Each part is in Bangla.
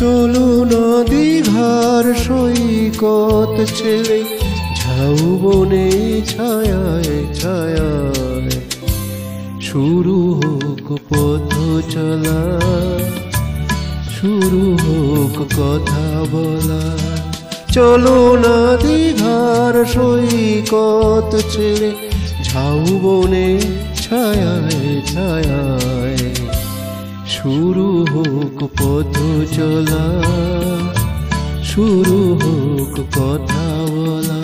চলো না দীঘার সৈকত ছেড়ে ঝাউবনে ছায়ায় ছায়ায় শুরু হোক পথ চলা, শুরু হোক কথা বলা। চলো না দীঘার সৈকত ছেড়ে ঝাউবনে ছায়ায় ছায়ায় শুরু হোক পথ চলা, শুরু হোক কথা বলা।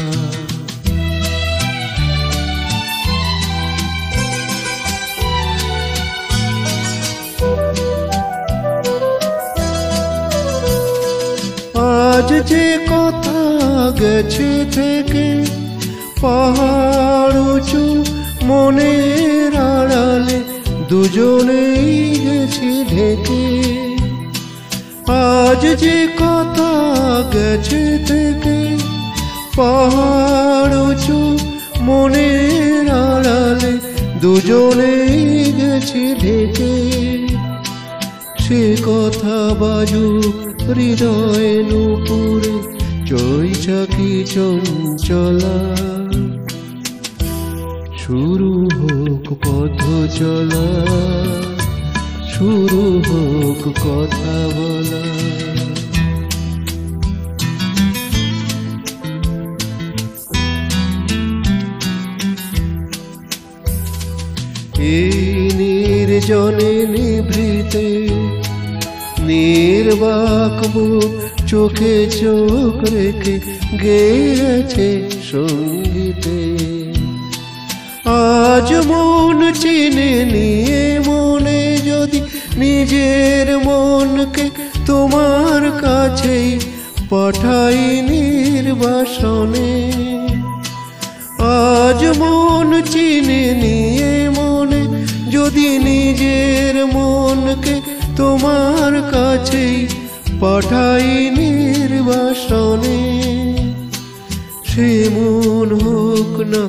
আজ যে কথা গেছে থেকে পাহাড় উঁচু মনের আড়ালে দুজনেই গেছি ঢেকে। আজ যে কথা গেছে থেকে পাহাড় উঁচু মনের আড়ালে দুজনেই গেছি ঢেকে। সে কথা বাজুক হৃদয় নূপুরে চৈচাকি চঞ্চলা, শুরু হোক পথ চলা, শুরু হোক কথা বলা। এই নির্জনে নিভৃতে নির্বাক মুখ চোখে চোখ রেখে গেছে সঙ্গীতে। আজ মন চিনে নিয়ে মনে যদি নিজের মনকে তোমার কাছেই পাঠাই নির্বাসনে। আজ মন চিনে নিয়ে মনে যদি নিজের মনকে তোমার কাছেই পাঠাই নির্বাসনে। সে মন হোক না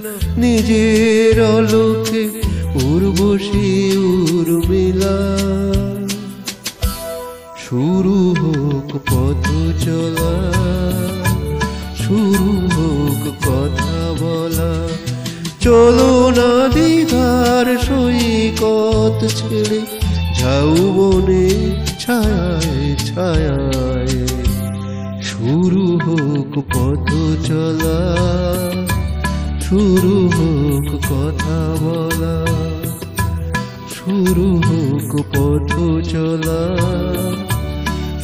নিজের আলোকে উর্বশী উর্মিলা, শুরু হোক পথ চলা, শুরু হোক কথা বলা। চলো না দীঘার সৈকত ছেড়ে ঝাউবনে ছায়ায় ছায়ায় শুরু হোক পথ চলা, শুরু হোক কথা বলা। শুরু হোক পথ চলা,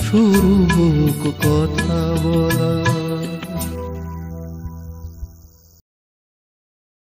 শুরু হোক কথা বলা।